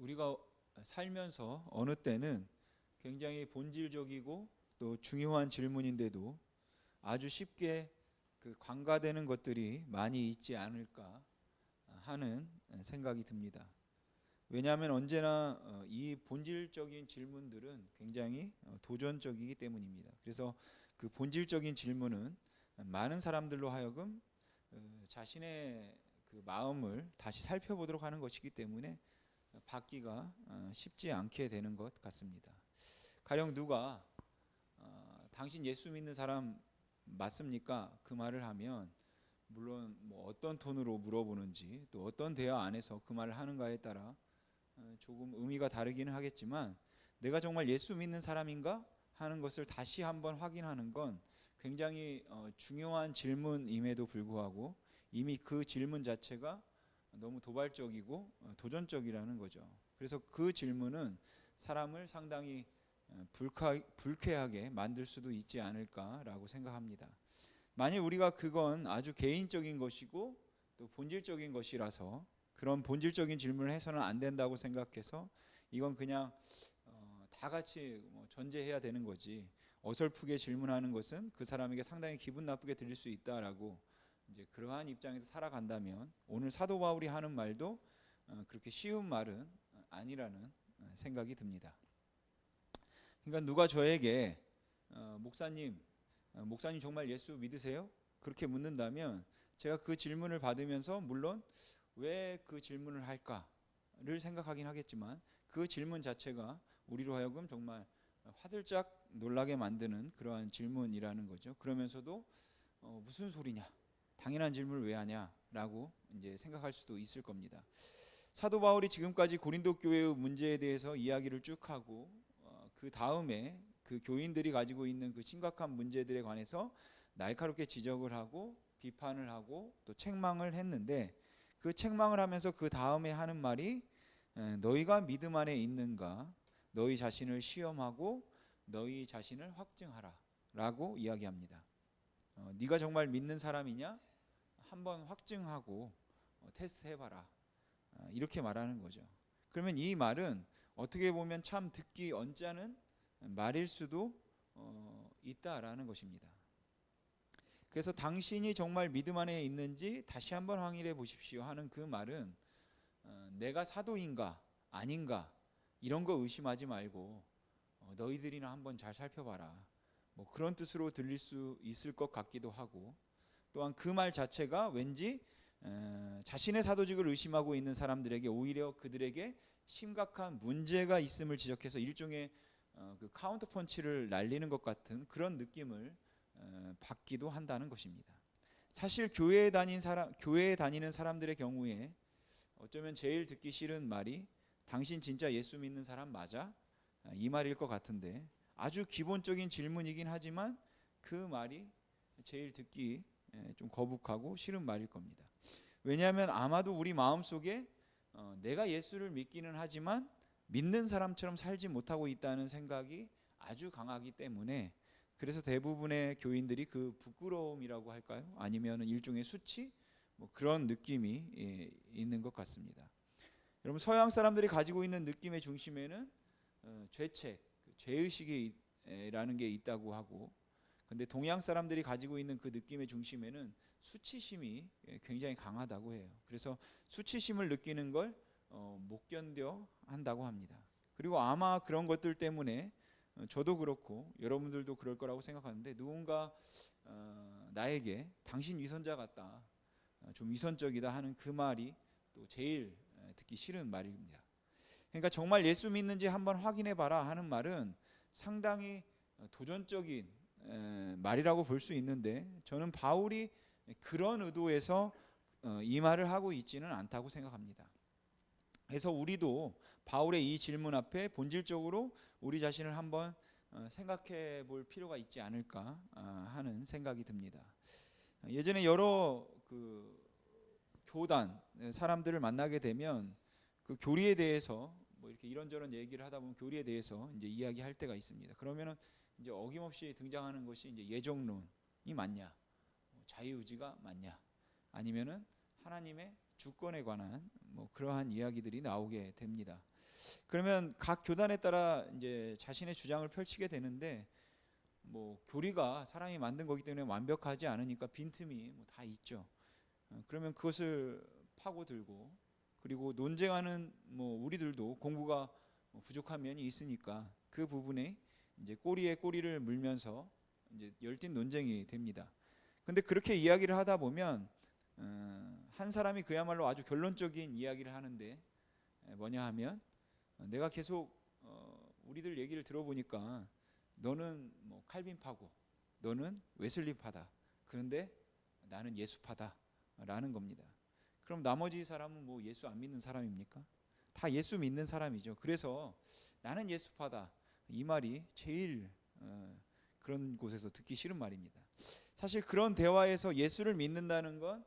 우리가 살면서 어느 때는 굉장히 본질적이고 또 중요한 질문인데도 아주 쉽게 관가되는 것들이 많이 있지 않을까 하는 생각이 듭니다. 왜냐하면 언제나 이 본질적인 질문들은 굉장히 도전적이기 때문입니다. 그래서 그 본질적인 질문은 많은 사람들로 하여금 자신의 그 마음을 다시 살펴보도록 하는 것이기 때문에 받기가 쉽지 않게 되는 것 같습니다. 가령 누가 당신 예수 믿는 사람 맞습니까? 그 말을 하면 물론 뭐 어떤 톤으로 물어보는지 또 어떤 대화 안에서 그 말을 하는가에 따라 조금 의미가 다르기는 하겠지만 내가 정말 예수 믿는 사람인가 하는 것을 다시 한번 확인하는 건 굉장히 중요한 질문임에도 불구하고 이미 그 질문 자체가 너무 도발적이고 도전적이라는 거죠. 그래서 그 질문은 사람을 상당히 불쾌하게 만들 수도 있지 않을까라고 생각합니다. 만일 우리가 그건 아주 개인적인 것이고 또 본질적인 것이라서 그런 본질적인 질문을 해서는 안 된다고 생각해서 이건 그냥 다 같이 전제해야 되는 거지, 어설프게 질문하는 것은 그 사람에게 상당히 기분 나쁘게 들릴 수 있다라고 이제 그러한 입장에서 살아간다면 오늘 사도 바울이 하는 말도 그렇게 쉬운 말은 아니라는 생각이 듭니다. 그러니까 누가 저에게 목사님 정말 예수 믿으세요? 그렇게 묻는다면 제가 그 질문을 받으면서 물론 왜 그 질문을 할까를 생각하긴 하겠지만 그 질문 자체가 우리로 하여금 정말 화들짝 놀라게 만드는 그러한 질문이라는 거죠. 그러면서도 무슨 소리냐, 당연한 질문을 왜 하냐라고 이제 생각할 수도 있을 겁니다. 사도 바울이 지금까지 고린도 교회의 문제에 대해서 이야기를 쭉 하고 그 다음에 그 교인들이 가지고 있는 그 심각한 문제들에 관해서 날카롭게 지적을 하고 비판을 하고 또 책망을 했는데, 그 책망을 하면서 그 다음에 하는 말이 너희가 믿음 안에 있는가, 너희 자신을 시험하고 너희 자신을 확증하라 라고 이야기합니다. 네가 정말 믿는 사람이냐 한번 확증하고 테스트 해봐라, 이렇게 말하는 거죠. 그러면 이 말은 어떻게 보면 참 듣기 언짢은 말일 수도 있다라는 것입니다. 그래서 당신이 정말 믿음 안에 있는지 다시 한번 확인해 보십시오 하는 그 말은 내가 사도인가 아닌가 이런 거 의심하지 말고 너희들이나 한번 잘 살펴봐라, 뭐 그런 뜻으로 들릴 수 있을 것 같기도 하고, 또한 그 말 자체가 왠지 자신의 사도직을 의심하고 있는 사람들에게 오히려 그들에게 심각한 문제가 있음을 지적해서 일종의 그 카운터 펀치를 날리는 것 같은 그런 느낌을 받기도 한다는 것입니다. 사실 교회에 다니는 사람들의 경우에 어쩌면 제일 듣기 싫은 말이 당신 진짜 예수 믿는 사람 맞아? 이 말일 것 같은데, 아주 기본적인 질문이긴 하지만 그 말이 제일 듣기 좀 거북하고 싫은 말일 겁니다. 왜냐하면 아마도 우리 마음속에 내가 예수를 믿기는 하지만 믿는 사람처럼 살지 못하고 있다는 생각이 아주 강하기 때문에, 그래서 대부분의 교인들이 그 부끄러움이라고 할까요? 아니면 일종의 수치? 뭐 그런 느낌이 있는 것 같습니다. 여러분, 서양 사람들이 가지고 있는 느낌의 중심에는 죄책, 죄의식이라는 게 있다고 하고, 근데 동양 사람들이 가지고 있는 그 느낌의 중심에는 수치심이 굉장히 강하다고 해요. 그래서 수치심을 느끼는 걸 못 견뎌 한다고 합니다. 그리고 아마 그런 것들 때문에 저도 그렇고 여러분들도 그럴 거라고 생각하는데, 누군가 나에게 당신 위선자 같다, 좀 위선적이다 하는 그 말이 또 제일 듣기 싫은 말입니다. 그러니까 정말 예수 믿는지 한번 확인해 봐라 하는 말은 상당히 도전적인 말이라고 볼 수 있는데, 저는 바울이 그런 의도에서 이 말을 하고 있지는 않다고 생각합니다. 그래서 우리도 바울의 이 질문 앞에 본질적으로 우리 자신을 한번 생각해 볼 필요가 있지 않을까 하는 생각이 듭니다. 예전에 여러 그 교단 사람들을 만나게 되면 그 교리에 대해서 뭐 이렇게 이런저런 얘기를 하다 보면 교리에 대해서 이제 이야기할 때가 있습니다. 그러면은 이제 어김없이 등장하는 것이 이제 예정론이 맞냐, 자유의지가 맞냐, 아니면은 하나님의 주권에 관한 그러한 이야기들이 나오게 됩니다. 그러면 각 교단에 따라 이제 자신의 주장을 펼치게 되는데 교리가 사람이 만든 거기 때문에 완벽하지 않으니까 빈틈이 다 있죠. 그러면 그것을 파고들고, 그리고 논쟁하는 우리들도 공부가 부족한 면이 있으니까 그 부분에 이제 꼬리에 꼬리를 물면서 이제 열띤 논쟁이 됩니다. 근데 그렇게 이야기를 하다 보면 한 사람이 그야말로 아주 결론적인 이야기를 하는데, 뭐냐 하면 내가 계속 우리들 얘기를 들어보니까 너는 칼빈파고 너는 웨슬리파다, 그런데 나는 예수파다 라는 겁니다. 그럼 나머지 사람은 예수 안 믿는 사람입니까? 다 예수 믿는 사람이죠. 그래서 나는 예수파다, 이 말이 제일 그런 곳에서 듣기 싫은 말입니다. 사실 그런 대화에서 예수를 믿는다는 건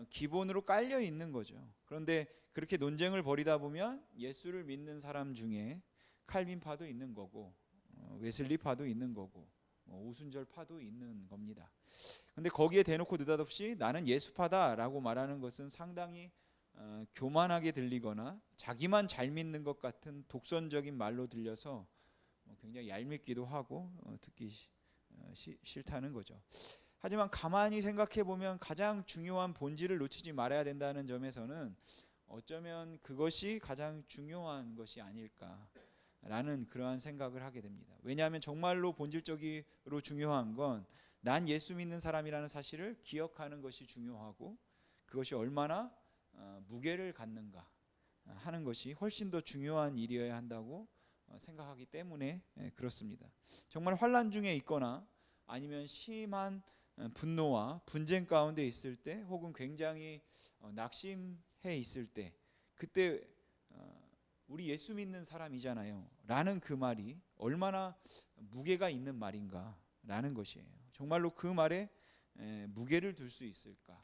기본으로 깔려 있는 거죠. 그런데 그렇게 논쟁을 벌이다 보면 예수를 믿는 사람 중에 칼빈파도 있는 거고, 웨슬리파도 있는 거고, 오순절파도 있는 겁니다. 근데 거기에 대놓고 느닷없이 나는 예수파다라고 말하는 것은 상당히 교만하게 들리거나 자기만 잘 믿는 것 같은 독선적인 말로 들려서 굉장히 얄밉기도 하고 듣기 싫다는 거죠. 하지만 가만히 생각해 보면 가장 중요한 본질을 놓치지 말아야 된다는 점에서는 어쩌면 그것이 가장 중요한 것이 아닐까라는 그러한 생각을 하게 됩니다. 왜냐하면 정말로 본질적으로 중요한 건 난 예수 믿는 사람이라는 사실을 기억하는 것이 중요하고, 그것이 얼마나 무게를 갖는가 하는 것이 훨씬 더 중요한 일이어야 한다고 생각하기 때문에 그렇습니다. 정말 환난 중에 있거나 아니면 심한 분노와 분쟁 가운데 있을 때, 혹은 굉장히 낙심해 있을 때, 그때 우리 예수 믿는 사람이잖아요 라는 그 말이 얼마나 무게가 있는 말인가 라는 것이에요. 정말로 그 말에 무게를 둘 수 있을까?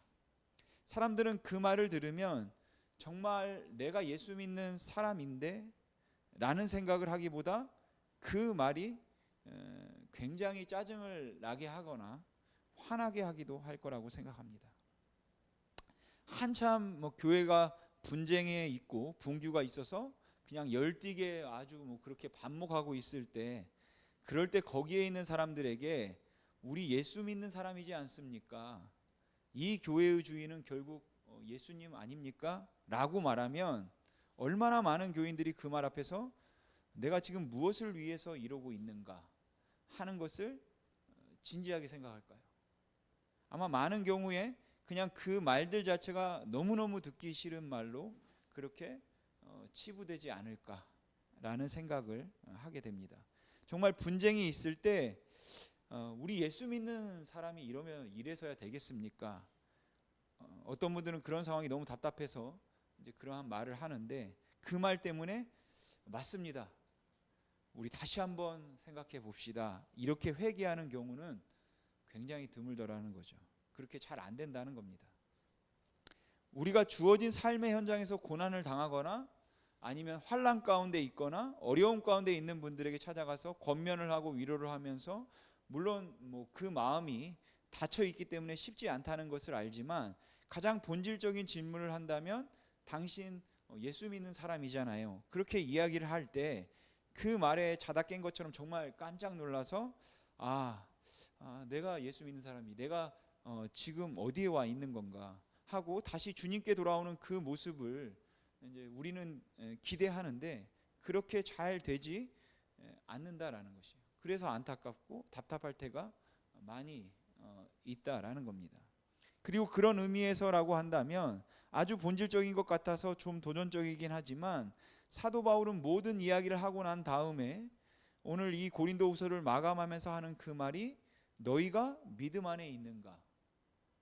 사람들은 그 말을 들으면 정말 내가 예수 믿는 사람인데 라는 생각을 하기보다 그 말이 굉장히 짜증을 나게 하거나 화나게 하기도 할 거라고 생각합니다. 한참 교회가 분쟁에 있고 분규가 있어서 그냥 열띠게 아주 그렇게 반목하고 있을 때, 그럴 때 거기에 있는 사람들에게 우리 예수 믿는 사람이지 않습니까? 이 교회의 주인은 결국 예수님 아닙니까? 라고 말하면 얼마나 많은 교인들이 그 말 앞에서 내가 지금 무엇을 위해서 이러고 있는가 하는 것을 진지하게 생각할까요? 아마 많은 경우에 그냥 그 말들 자체가 너무너무 듣기 싫은 말로 그렇게 치부되지 않을까라는 생각을 하게 됩니다. 정말 분쟁이 있을 때 우리 예수 믿는 사람이 이래서야 되겠습니까? 어떤 분들은 그런 상황이 너무 답답해서 이제 그러한 말을 하는데, 그 말 때문에 맞습니다, 우리 다시 한번 생각해 봅시다, 이렇게 회개하는 경우는 굉장히 드물더라는 거죠. 그렇게 잘 안 된다는 겁니다. 우리가 주어진 삶의 현장에서 고난을 당하거나 아니면 환난 가운데 있거나 어려움 가운데 있는 분들에게 찾아가서 권면을 하고 위로를 하면서, 물론 그 마음이 닫혀 있기 때문에 쉽지 않다는 것을 알지만, 가장 본질적인 질문을 한다면 당신 예수 믿는 사람이잖아요, 그렇게 이야기를 할 때 그 말에 자다 깬 것처럼 정말 깜짝 놀라서 내가 예수 믿는 사람이, 내가 지금 어디에 와 있는 건가 하고 다시 주님께 돌아오는 그 모습을 이제 우리는 기대하는데, 그렇게 잘 되지 않는다라는 것이에요. 그래서 안타깝고 답답할 때가 많이 있다라는 겁니다. 그리고 그런 의미에서라고 한다면 아주 본질적인 것 같아서 좀 도전적이긴 하지만, 사도 바울은 모든 이야기를 하고 난 다음에 오늘 이 고린도후서를 마감하면서 하는 그 말이 너희가 믿음 안에 있는가,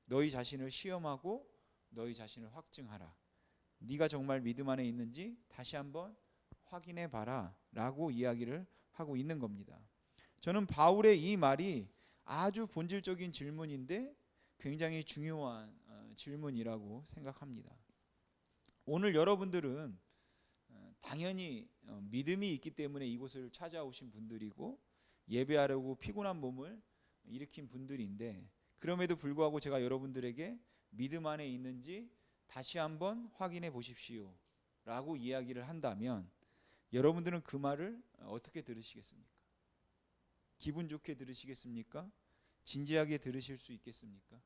너희 자신을 시험하고 너희 자신을 확증하라, 네가 정말 믿음 안에 있는지 다시 한번 확인해 봐라 라고 이야기를 하고 있는 겁니다. 저는 바울의 이 말이 아주 본질적인 질문인데 굉장히 중요한 질문이라고 생각합니다. 오늘 여러분들은 당연히 믿음이 있기 때문에 이곳을 찾아오신 분들이고 예배하려고 피곤한 몸을 일으킨 분들인데, 그럼에도 불구하고 제가 여러분들에게 믿음 안에 있는지 다시 한번 확인해 보십시오 라고 이야기를 한다면 여러분들은 그 말을 어떻게 들으시겠습니까? 기분 좋게 들으시겠습니까? 진지하게 들으실 수 있겠습니까?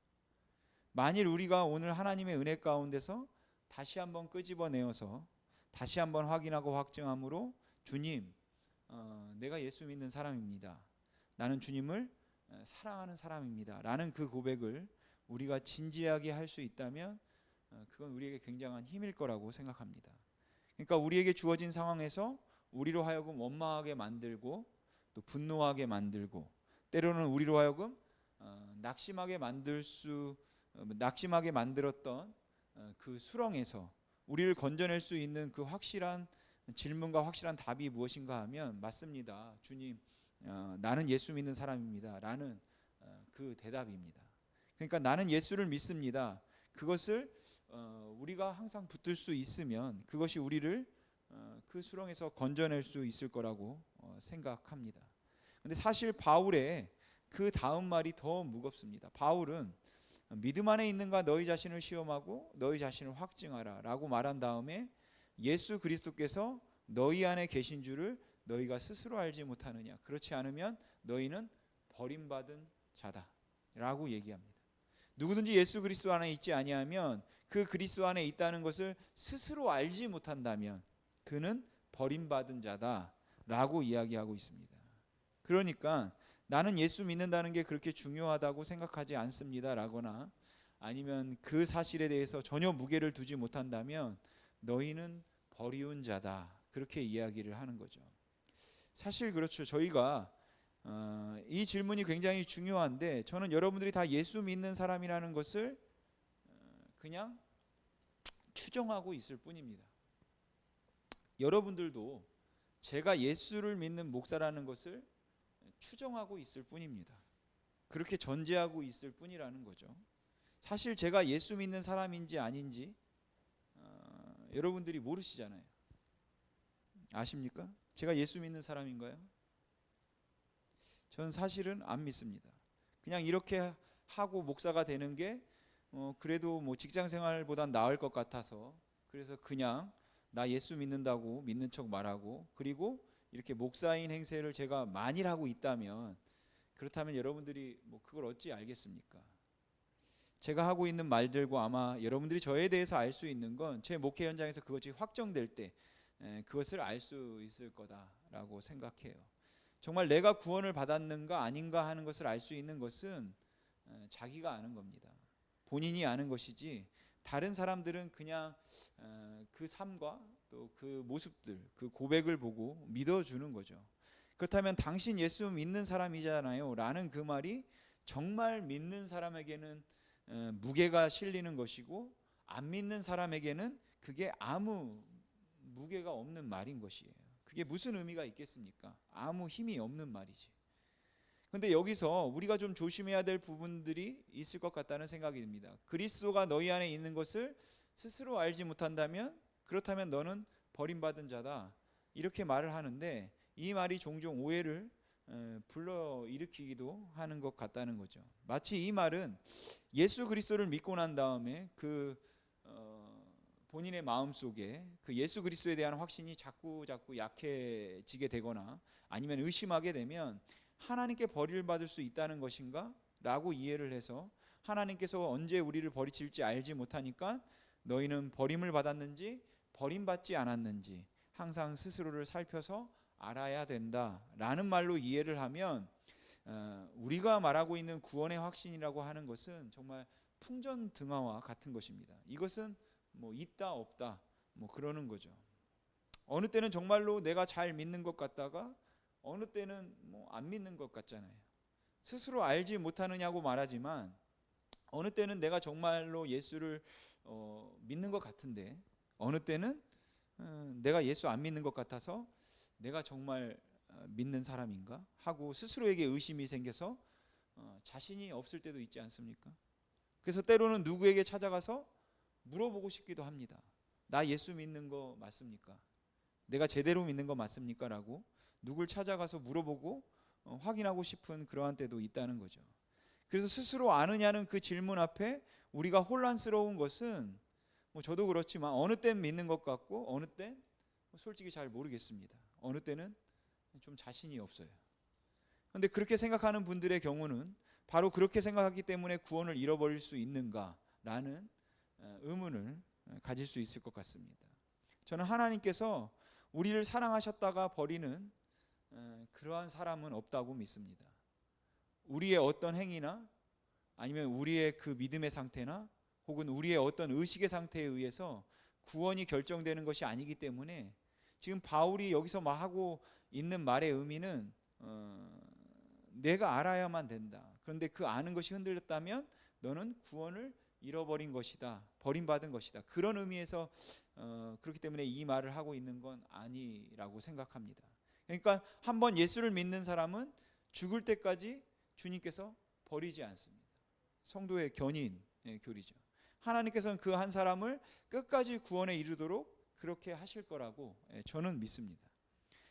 만일 우리가 오늘 하나님의 은혜 가운데서 다시 한번 끄집어내어서 다시 한번 확인하고 확증함으로 주님, 내가 예수 믿는 사람입니다. 나는 주님을 사랑하는 사람입니다. 라는 그 고백을 우리가 진지하게 할 수 있다면 그건 우리에게 굉장한 힘일 거라고 생각합니다. 그러니까 우리에게 주어진 상황에서 우리로 하여금 원망하게 만들고 또 분노하게 만들고 때로는 우리로 하여금 낙심하게 만들었던 그 수렁에서 우리를 건져낼 수 있는 그 확실한 질문과 확실한 답이 무엇인가 하면 맞습니다. 주님, 나는 예수 믿는 사람입니다. 라는 그 대답입니다. 그러니까 나는 예수를 믿습니다. 그것을 우리가 항상 붙들 수 있으면 그것이 우리를 그 수렁에서 건져낼 수 있을 거라고 생각합니다. 근데 사실 바울의 그 다음 말이 더 무겁습니다. 바울은 믿음 안에 있는가 너희 자신을 시험하고 너희 자신을 확증하라 라고 말한 다음에 예수 그리스도께서 너희 안에 계신 줄을 너희가 스스로 알지 못하느냐, 그렇지 않으면 너희는 버림받은 자다 라고 얘기합니다. 누구든지 예수 그리스도 안에 있지 아니하면 그 그리스도 안에 있다는 것을 스스로 알지 못한다면 그는 버림받은 자다 라고 이야기하고 있습니다. 그러니까 나는 예수 믿는다는 게 그렇게 중요하다고 생각하지 않습니다 라거나 아니면 그 사실에 대해서 전혀 무게를 두지 못한다면 너희는 버리운 자다, 그렇게 이야기를 하는 거죠. 사실 그렇죠. 저희가 이 질문이 굉장히 중요한데 저는 여러분들이 다 예수 믿는 사람이라는 것을 그냥 추정하고 있을 뿐입니다. 여러분들도 제가 예수를 믿는 목사라는 것을 추정하고 있을 뿐입니다. 그렇게 전제하고 있을 뿐이라는 거죠. 사실 제가 예수 믿는 사람인지 아닌지 여러분들이 모르시잖아요. 아십니까? 제가 예수 믿는 사람인가요? 전 사실은 안 믿습니다. 그냥 이렇게 하고 목사가 되는 게 그래도 뭐 직장 생활보단 나을 것 같아서 그래서 그냥 나 예수 믿는다고 믿는 척 말하고 그리고 이렇게 목사인 행세를 제가 만일 하고 있다면 그렇다면 여러분들이 뭐 그걸 어찌 알겠습니까? 제가 하고 있는 말들과 아마 여러분들이 저에 대해서 알 수 있는 건 제 목회 현장에서 그것이 확정될 때 그것을 알 수 있을 거다라고 생각해요. 정말 내가 구원을 받았는가 아닌가 하는 것을 알 수 있는 것은 자기가 아는 겁니다. 본인이 아는 것이지 다른 사람들은 그냥 그 삶과 또 그 모습들, 그 고백을 보고 믿어주는 거죠. 그렇다면 당신 예수 믿는 사람이잖아요 라는 그 말이 정말 믿는 사람에게는 무게가 실리는 것이고 안 믿는 사람에게는 그게 아무 무게가 없는 말인 것이에요. 그게 무슨 의미가 있겠습니까? 아무 힘이 없는 말이지. 근데 여기서 우리가 좀 조심해야 될 부분들이 있을 것 같다는 생각이 듭니다. 그리스도가 너희 안에 있는 것을 스스로 알지 못한다면 그렇다면 너는 버림받은 자다, 이렇게 말을 하는데 이 말이 종종 오해를 불러일으키기도 하는 것 같다는 거죠. 마치 이 말은 예수 그리스도를 믿고 난 다음에 본인의 마음속에 그 예수 그리스도에 대한 확신이 자꾸 약해지게 되거나 아니면 의심하게 되면 하나님께 버림받을 수 있다는 것인가? 라고 이해를 해서 하나님께서 언제 우리를 버리실지 알지 못하니까 너희는 버림을 받았는지 버림받지 않았는지 항상 스스로를 살펴서 알아야 된다라는 말로 이해를 하면 우리가 말하고 있는 구원의 확신이라고 하는 것은 정말 풍전등화와 같은 것입니다. 이것은 뭐 있다 없다 뭐 그러는 거죠. 어느 때는 정말로 내가 잘 믿는 것 같다가 어느 때는 뭐 안 믿는 것 같잖아요. 스스로 알지 못하느냐고 말하지만 어느 때는 내가 정말로 예수를 믿는 것 같은데 어느 때는 내가 예수 안 믿는 것 같아서 내가 정말 믿는 사람인가 하고 스스로에게 의심이 생겨서 자신이 없을 때도 있지 않습니까? 그래서 때로는 누구에게 찾아가서 물어보고 싶기도 합니다. 나 예수 믿는 거 맞습니까? 내가 제대로 믿는 거 맞습니까? 라고 누굴 찾아가서 물어보고 확인하고 싶은 그러한 때도 있다는 거죠. 그래서 스스로 아느냐는 그 질문 앞에 우리가 혼란스러운 것은 뭐 저도 그렇지만 어느 땐 믿는 것 같고 어느 땐 솔직히 잘 모르겠습니다. 어느 때는 좀 자신이 없어요. 그런데 그렇게 생각하는 분들의 경우는 바로 그렇게 생각하기 때문에 구원을 잃어버릴 수 있는가라는 의문을 가질 수 있을 것 같습니다. 저는 하나님께서 우리를 사랑하셨다가 버리는 그러한 사람은 없다고 믿습니다. 우리의 어떤 행위나 아니면 우리의 그 믿음의 상태나 혹은 우리의 어떤 의식의 상태에 의해서 구원이 결정되는 것이 아니기 때문에 지금 바울이 여기서 하고 있는 말의 의미는 내가 알아야만 된다. 그런데 그 아는 것이 흔들렸다면 너는 구원을 잃어버린 것이다. 버림받은 것이다. 그런 의미에서 그렇기 때문에 이 말을 하고 있는 건 아니라고 생각합니다. 그러니까 한번 예수를 믿는 사람은 죽을 때까지 주님께서 버리지 않습니다. 성도의 견인의 교리죠. 하나님께서는 그 한 사람을 끝까지 구원에 이르도록 그렇게 하실 거라고 저는 믿습니다.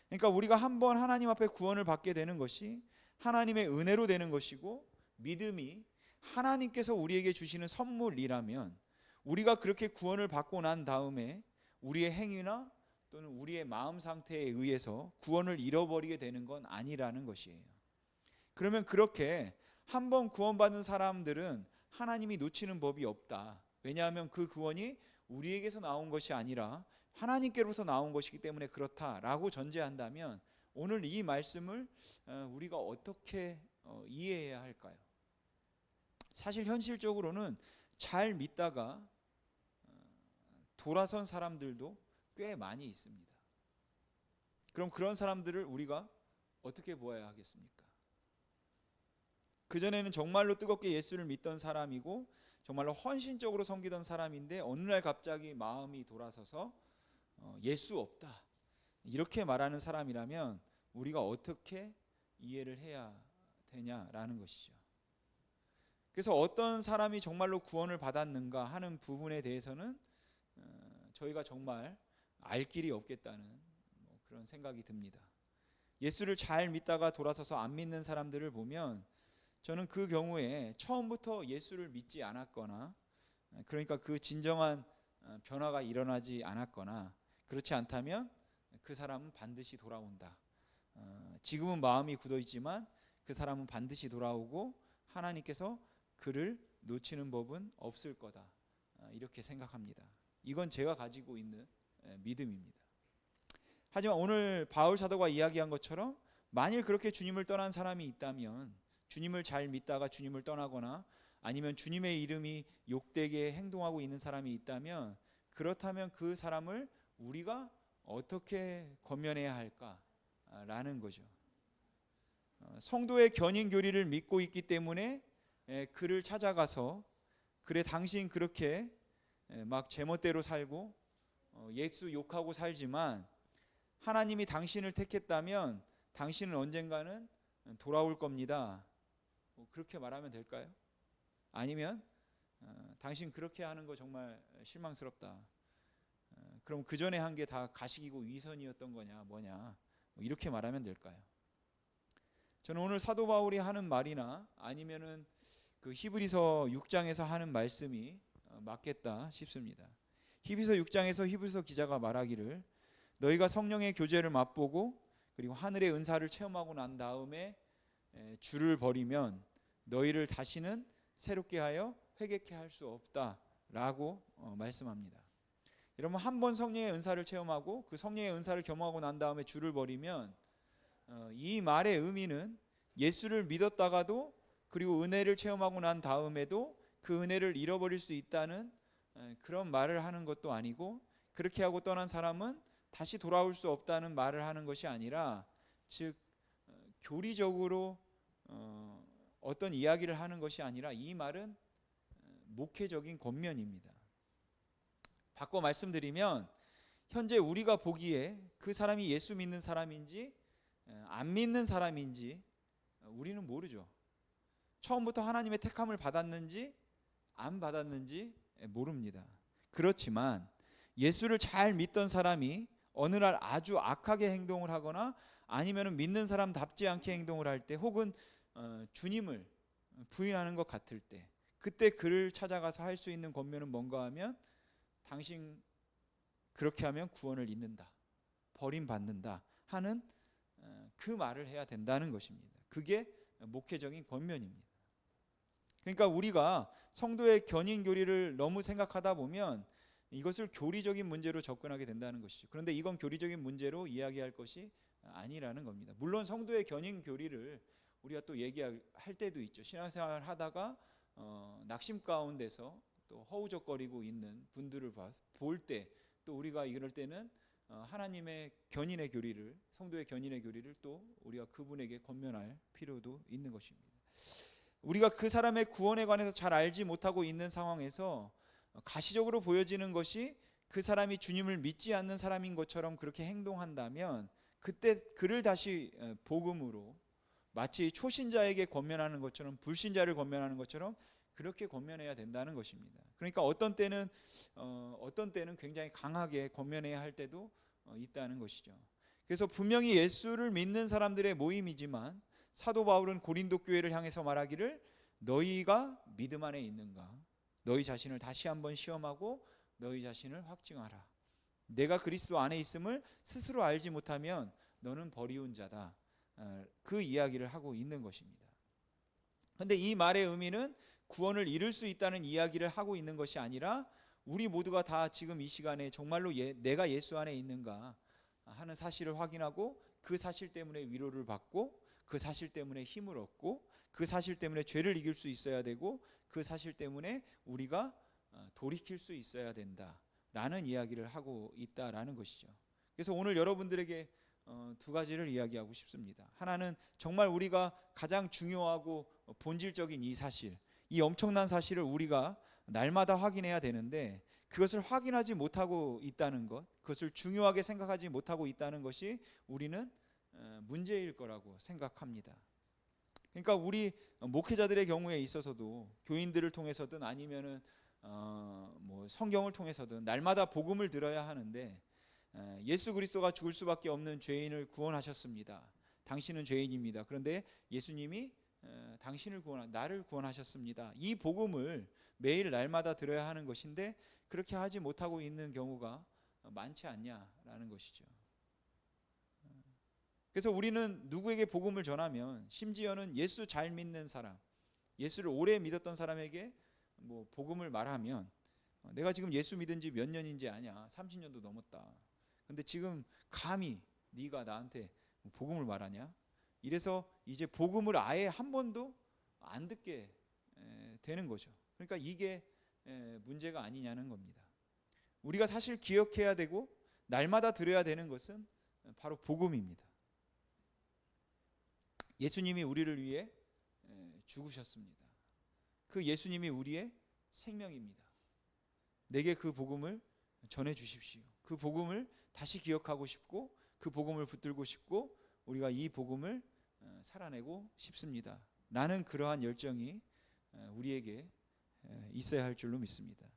그러니까 우리가 한번 하나님 앞에 구원을 받게 되는 것이 하나님의 은혜로 되는 것이고 믿음이 하나님께서 우리에게 주시는 선물이라면 우리가 그렇게 구원을 받고 난 다음에 우리의 행위나 또는 우리의 마음 상태에 의해서 구원을 잃어버리게 되는 건 아니라는 것이에요. 그러면 그렇게 한번 구원받은 사람들은 하나님이 놓치는 법이 없다. 왜냐하면 그 구원이 우리에게서 나온 것이 아니라 하나님께로부터 나온 것이기 때문에 그렇다라고 전제한다면 오늘 이 말씀을 우리가 어떻게 이해해야 할까요? 사실 현실적으로는 잘 믿다가 돌아선 사람들도 꽤 많이 있습니다. 그럼 그런 사람들을 우리가 어떻게 보아야 하겠습니까? 그전에는 정말로 뜨겁게 예수를 믿던 사람이고 정말로 헌신적으로 섬기던 사람인데 어느 날 갑자기 마음이 돌아서서 예수 없다 이렇게 말하는 사람이라면 우리가 어떻게 이해를 해야 되냐라는 것이죠. 그래서 어떤 사람이 정말로 구원을 받았는가 하는 부분에 대해서는 저희가 정말 알 길이 없겠다는 그런 생각이 듭니다. 예수를 잘 믿다가 돌아서서 안 믿는 사람들을 보면 저는 그 경우에 처음부터 예수를 믿지 않았거나 그러니까 그 진정한 변화가 일어나지 않았거나 그렇지 않다면 그 사람은 반드시 돌아온다. 지금은 마음이 굳어 있지만 그 사람은 반드시 돌아오고 하나님께서 그를 놓치는 법은 없을 거다. 이렇게 생각합니다. 이건 제가 가지고 있는 믿음입니다. 하지만 오늘 바울 사도가 이야기한 것처럼 만일 그렇게 주님을 떠난 사람이 있다면 주님을 잘 믿다가 주님을 떠나거나 아니면 주님의 이름이 욕되게 행동하고 있는 사람이 있다면 그렇다면 그 사람을 우리가 어떻게 권면해야 할까라는 거죠. 성도의 견인 교리를 믿고 있기 때문에 그를 찾아가서 그래 당신 그렇게 막 제멋대로 살고 예수 욕하고 살지만 하나님이 당신을 택했다면 당신은 언젠가는 돌아올 겁니다. 그렇게 말하면 될까요? 아니면 당신 그렇게 하는 거 정말 실망스럽다. 그럼 그 전에 한 게 다 가식이고 위선이었던 거냐 뭐냐 이렇게 말하면 될까요? 저는 오늘 사도 바울이 하는 말이나 아니면은 그 히브리서 6장에서 하는 말씀이 맞겠다 싶습니다. 히브리서 6장에서 히브리서 기자가 말하기를 너희가 성령의 교제를 맛보고 그리고 하늘의 은사를 체험하고 난 다음에 주를 버리면 너희를 다시는 새롭게 하여 회개케 할 수 없다라고 말씀합니다. 여러분 한번 성령의 은사를 체험하고 그 성령의 은사를 경험하고 난 다음에 주를 버리면 이 말의 의미는 예수를 믿었다가도 그리고 은혜를 체험하고 난 다음에도 그 은혜를 잃어버릴 수 있다는 그런 말을 하는 것도 아니고 그렇게 하고 떠난 사람은 다시 돌아올 수 없다는 말을 하는 것이 아니라 즉 교리적으로 어떤 이야기를 하는 것이 아니라 이 말은 목회적인 권면입니다. 바꿔 말씀드리면 현재 우리가 보기에 그 사람이 예수 믿는 사람인지 안 믿는 사람인지 우리는 모르죠. 처음부터 하나님의 택함을 받았는지 안 받았는지 모릅니다. 그렇지만 예수를 잘 믿던 사람이 어느 날 아주 악하게 행동을 하거나 아니면 믿는 사람답지 않게 행동을 할 때 혹은 주님을 부인하는 것 같을 때 그때 그를 찾아가서 할 수 있는 권면은 뭔가 하면 당신 그렇게 하면 구원을 잊는다, 버림받는다 하는 그 말을 해야 된다는 것입니다. 그게 목회적인 권면입니다. 그러니까 우리가 성도의 견인 교리를 너무 생각하다 보면 이것을 교리적인 문제로 접근하게 된다는 것이죠. 그런데 이건 교리적인 문제로 이야기할 것이 아니라는 겁니다. 물론 성도의 견인 교리를 우리가 또 얘기할 때도 있죠. 신앙생활 하다가 낙심 가운데서 또 허우적거리고 있는 분들을 볼 때 또 우리가 이럴 때는 하나님의 견인의 교리를, 성도의 견인의 교리를 또 우리가 그분에게 권면할 필요도 있는 것입니다. 우리가 그 사람의 구원에 관해서 잘 알지 못하고 있는 상황에서 가시적으로 보여지는 것이 그 사람이 주님을 믿지 않는 사람인 것처럼 그렇게 행동한다면 그때 그를 다시 복음으로, 마치 초신자에게 권면하는 것처럼, 불신자를 권면하는 것처럼 그렇게 권면해야 된다는 것입니다. 그러니까 어떤 때는 굉장히 강하게 권면해야 할 때도 있다는 것이죠. 그래서 분명히 예수를 믿는 사람들의 모임이지만 사도 바울은 고린도 교회를 향해서 말하기를 너희가 믿음 안에 있는가? 너희 자신을 다시 한번 시험하고 너희 자신을 확증하라. 내가 그리스도 안에 있음을 스스로 알지 못하면 너는 버리운 자다. 그 이야기를 하고 있는 것입니다. 그런데 이 말의 의미는 구원을 이룰 수 있다는 이야기를 하고 있는 것이 아니라 우리 모두가 다 지금 이 시간에 정말로 내가 예수 안에 있는가 하는 사실을 확인하고 그 사실 때문에 위로를 받고 그 사실 때문에 힘을 얻고 그 사실 때문에 죄를 이길 수 있어야 되고 그 사실 때문에 우리가 돌이킬 수 있어야 된다라는 이야기를 하고 있다라는 것이죠. 그래서 오늘 여러분들에게 두 가지를 이야기하고 싶습니다. 하나는 정말 우리가 가장 중요하고 본질적인 이 사실, 이 엄청난 사실을 우리가 날마다 확인해야 되는데 그것을 확인하지 못하고 있다는 것, 그것을 중요하게 생각하지 못하고 있다는 것이 우리는 문제일 거라고 생각합니다. 그러니까 우리 목회자들의 경우에 있어서도 교인들을 통해서든 아니면은 뭐 성경을 통해서든 날마다 복음을 들어야 하는데 예수 그리스도가 죽을 수밖에 없는 죄인을 구원하셨습니다. 당신은 죄인입니다. 그런데 예수님이 나를 구원하셨습니다. 이 복음을 매일 날마다 들어야 하는 것인데 그렇게 하지 못하고 있는 경우가 많지 않냐라는 것이죠. 그래서 우리는 누구에게 복음을 전하면, 심지어는 예수 잘 믿는 사람, 예수를 오래 믿었던 사람에게 뭐 복음을 말하면 내가 지금 예수 믿은 지 몇 년인지 아냐, 30년도 넘었다. 근데 지금 감히 네가 나한테 복음을 말하냐? 이래서 이제 복음을 아예 한 번도 안 듣게 되는 거죠. 그러니까 이게 문제가 아니냐는 겁니다. 우리가 사실 기억해야 되고 날마다 들어야 되는 것은 바로 복음입니다. 예수님이 우리를 위해 죽으셨습니다. 그 예수님이 우리의 생명입니다. 내게 그 복음을 전해 주십시오. 그 복음을 다시 기억하고 싶고 그 복음을 붙들고 싶고 우리가 이 복음을 살아내고 싶습니다. 라는 그러한 열정이 우리에게 있어야 할 줄로 믿습니다.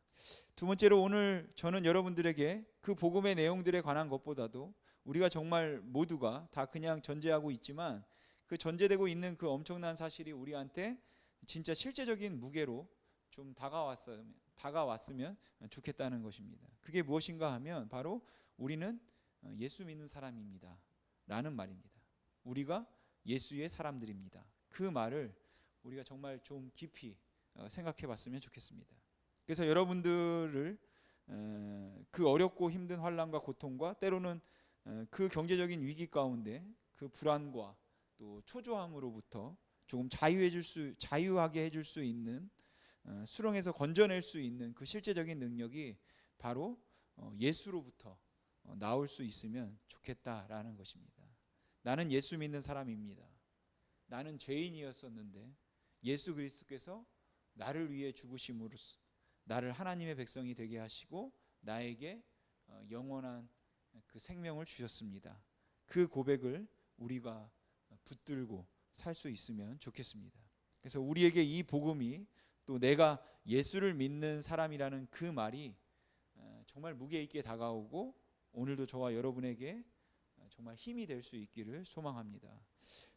두 번째로 오늘 저는 여러분들에게 그 복음의 내용들에 관한 것보다도 우리가 정말 모두가 다 그냥 전제하고 있지만 그 전제되고 있는 그 엄청난 사실이 우리한테 진짜 실제적인 무게로 좀 다가왔으면 좋겠다는 것입니다. 그게 무엇인가 하면 바로 우리는 예수 믿는 사람입니다 라는 말입니다. 우리가 예수의 사람들입니다. 그 말을 우리가 정말 좀 깊이 생각해 봤으면 좋겠습니다. 그래서 여러분들을 그 어렵고 힘든 환난과 고통과 때로는 그 경제적인 위기 가운데 그 불안과 또 초조함으로부터 조금 자유하게 해줄 수 있는, 수렁에서 건져낼 수 있는 그 실제적인 능력이 바로 예수로부터 나올 수 있으면 좋겠다라는 것입니다. 나는 예수 믿는 사람입니다. 나는 죄인이었었는데 예수 그리스도께서 나를 위해 죽으심으로써 나를 하나님의 백성이 되게 하시고 나에게 영원한 그 생명을 주셨습니다. 그 고백을 우리가 붙들고 살 수 있으면 좋겠습니다. 그래서 우리에게 이 복음이, 또 내가 예수를 믿는 사람이라는 그 말이 정말 무게 있게 다가오고 오늘도 저와 여러분에게 정말 힘이 될 수 있기를 소망합니다.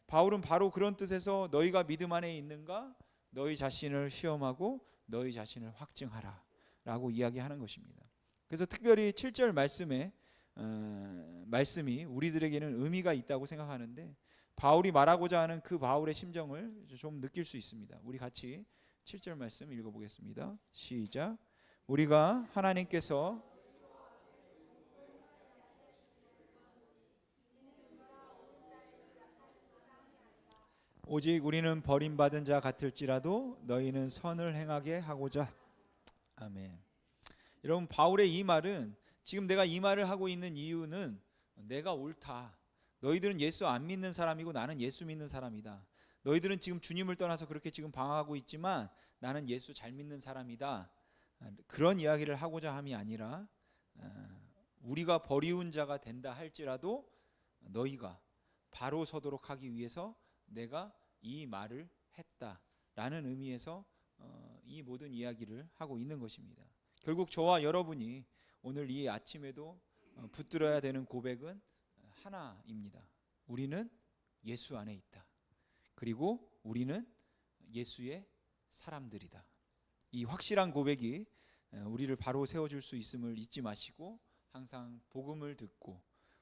바울은 바로 그런 뜻에서 너희가 믿음 안에 있는가? 너희 자신을 시험하고 너희 자신을 확증하라 라고 이야기하는 것입니다. 그래서 특별히 7절 말씀이 우리들에게는 의미가 있다고 생각하는데, 바울이 말하고자 하는 그 바울의 심정을 좀 느낄 수 있습니다. 우리 같이 7절 말씀 읽어보겠습니다. 시작. 우리가 하나님께서 오직 우리는 버림받은 자 같을지라도 너희는 선을 행하게 하고자. 아멘. 여러분, 바울의 이 말은, 지금 내가 이 말을 하고 있는 이유는 내가 옳다. 너희들은 예수 안 믿는 사람이고 나는 예수 믿는 사람이다. 너희들은 지금 주님을 떠나서 그렇게 지금 방황하고 있지만 나는 예수 잘 믿는 사람이다. 그런 이야기를 하고자 함이 아니라, 우리가 버리운 자가 된다 할지라도 너희가 바로 서도록 하기 위해서 내가 이 말을 했다라는 의미에서 이 모든 이야기를 하고 있는 것입니다. 결국 저와 여러분이 오늘 이 아침에도 붙들어야 되는 고백은 하나입니다. 우리는 예수 안에 있다. 그리고 우리는 예수의 사람들이다. 이 확실한 고백이 우리를 바로 세워줄 수 있음을 잊지 마시고, 항상 복음을 듣고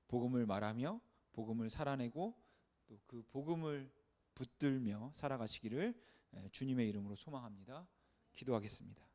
복음을 말하며 복음을 살아내고 또 그 복음을 붙들며 살아가시기를 주님의 이름으로 소망합니다. 기도하겠습니다.